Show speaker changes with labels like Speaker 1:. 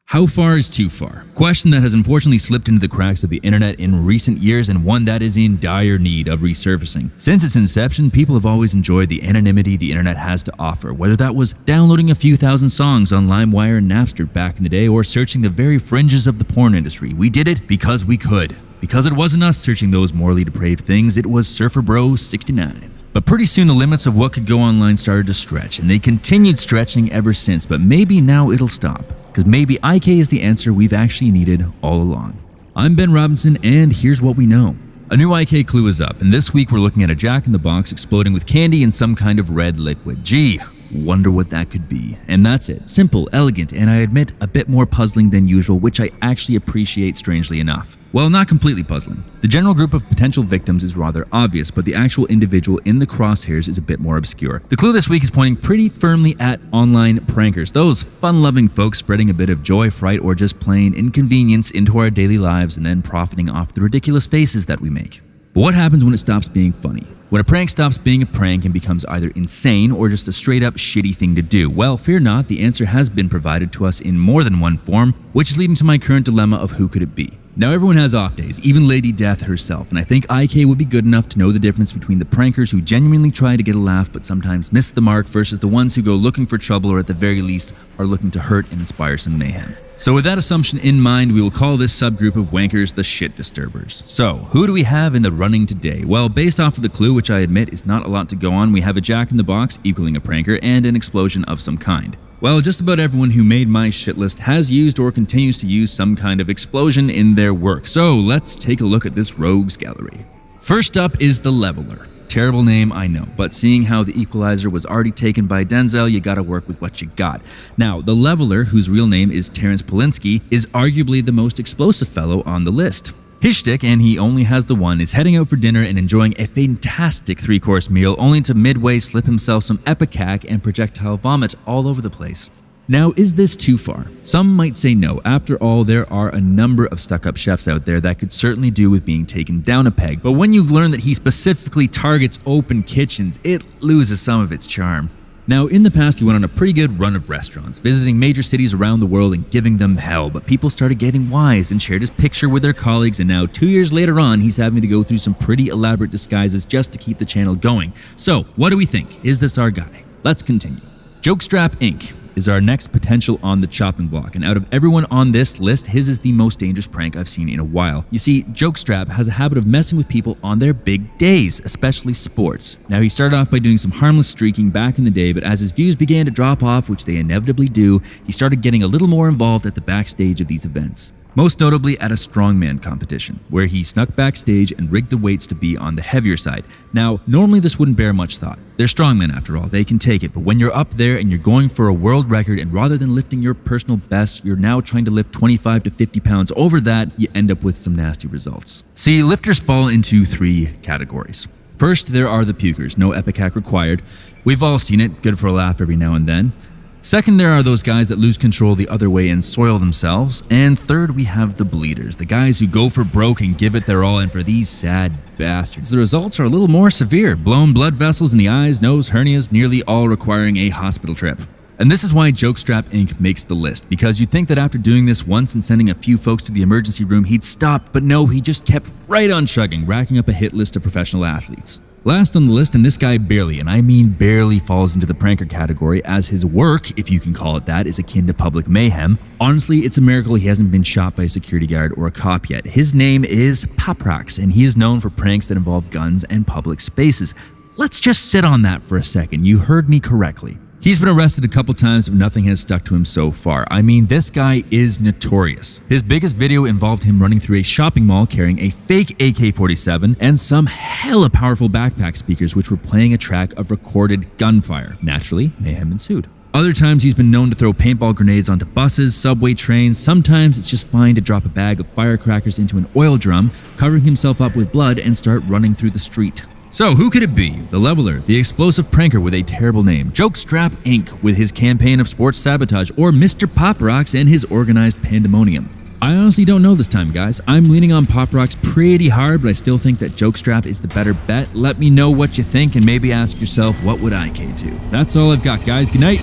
Speaker 1: How far is too far? Question that has unfortunately slipped into the cracks of the internet in recent years, and one that is in dire need of resurfacing. Since its inception, people have always enjoyed the anonymity the internet has to offer, whether that was downloading a few thousand songs on LimeWire and Napster back in the day, or searching the very fringes of the porn industry. We did it because we could. Because it wasn't us searching those morally depraved things, it was Surfer Bro 69. But pretty soon the limits of what could go online started to stretch, and they continued stretching ever since, but maybe now it'll stop. Because maybe IK is the answer we've actually needed all along. I'm Ben Robinson, and here's what we know. A new IK clue is up, and this week we're looking at a Jack-in-the-Box exploding with candy and some kind of red liquid. Gee, wonder what that could be. And that's it. Simple, elegant, and I admit a bit more puzzling than usual, which I actually appreciate strangely enough. Well, not completely puzzling. The general group of potential victims is rather obvious, but the actual individual in the crosshairs is a bit more obscure. The clue this week is pointing pretty firmly at online prankers, those fun-loving folks spreading a bit of joy, fright, or just plain inconvenience into our daily lives and then profiting off the ridiculous faces that we make. But what happens when it stops being funny? When a prank stops being a prank and becomes either insane or just a straight-up shitty thing to do? Well, fear not, the answer has been provided to us in more than one form, which is leading to my current dilemma of who could it be. Now, everyone has off days, even Lady Death herself, and I think IK would be good enough to know the difference between the prankers who genuinely try to get a laugh but sometimes miss the mark versus the ones who go looking for trouble or at the very least are looking to hurt and inspire some mayhem. So with that assumption in mind, we will call this subgroup of wankers the shit disturbers. So, who do we have in the running today? Well, based off of the clue, which I admit is not a lot to go on, we have a Jack-in-the-Box equaling a pranker and an explosion of some kind. Well, just about everyone who made my shit list has used or continues to use some kind of explosion in their work. So let's take a look at this rogues gallery. First up is the Leveler. Terrible name, I know, but seeing how the Equalizer was already taken by Denzel, you gotta work with what you got. Now, the Leveler, whose real name is Terrence Polinsky, is arguably the most explosive fellow on the list. His shtick, and he only has the one, is heading out for dinner and enjoying a fantastic 3-course meal, only to midway slip himself some epicac and projectile vomit all over the place. Now, is this too far? Some might say no. After all, there are a number of stuck-up chefs out there that could certainly do with being taken down a peg. But when you learn that he specifically targets open kitchens, it loses some of its charm. Now, in the past, he went on a pretty good run of restaurants, visiting major cities around the world and giving them hell, but people started getting wise and shared his picture with their colleagues, and now 2 years later on, he's having to go through some pretty elaborate disguises just to keep the channel going. So, what do we think? Is this our guy? Let's continue. Jokestrap Inc. is our next potential on the chopping block, and out of everyone on this list, his is the most dangerous prank I've seen in a while. You see, Jokestrap has a habit of messing with people on their big days, especially sports. Now, he started off by doing some harmless streaking back in the day, but as his views began to drop off, which they inevitably do, he started getting a little more involved at the backstage of these events. Most notably at a strongman competition, where he snuck backstage and rigged the weights to be on the heavier side. Now, normally this wouldn't bear much thought. They're strongmen after all, they can take it, but when you're up there and you're going for a world record, and rather than lifting your personal best, you're now trying to lift 25 to 50 pounds over that, you end up with some nasty results. See, lifters fall into 3 categories. First, there are the pukers, no epicac required. We've all seen it, good for a laugh every now and then. Second, there are those guys that lose control the other way and soil themselves. And third, we have the bleeders, the guys who go for broke and give it their all, and for these sad bastards, the results are a little more severe. Blown blood vessels in the eyes, nose, hernias, nearly all requiring a hospital trip. And this is why Jokestrap Inc. makes the list, because you'd think that after doing this once and sending a few folks to the emergency room, he'd stop, but no, he just kept right on chugging, racking up a hit list of professional athletes. Last on the list, and this guy barely, and I mean barely, falls into the pranker category, as his work, if you can call it that, is akin to public mayhem. Honestly, it's a miracle he hasn't been shot by a security guard or a cop yet. His name is Paprax, and he is known for pranks that involve guns and public spaces. Let's just sit on that for a second. You heard me correctly. He's been arrested a couple times, but nothing has stuck to him so far. I mean, this guy is notorious. His biggest video involved him running through a shopping mall carrying a fake AK-47 and some hella powerful backpack speakers which were playing a track of recorded gunfire. Naturally, mayhem ensued. Other times he's been known to throw paintball grenades onto buses, subway trains. Sometimes it's just fine to drop a bag of firecrackers into an oil drum, covering himself up with blood, and start running through the street. So who could it be? The Leveler, the explosive pranker with a terrible name, Jokestrap Inc. with his campaign of sports sabotage, or Mr. Pop Rocks and his organized pandemonium? I honestly don't know this time, guys. I'm leaning on Pop Rocks pretty hard, but I still think that Jokestrap is the better bet. Let me know what you think and maybe ask yourself, what would IK do? That's all I've got, guys. Good night.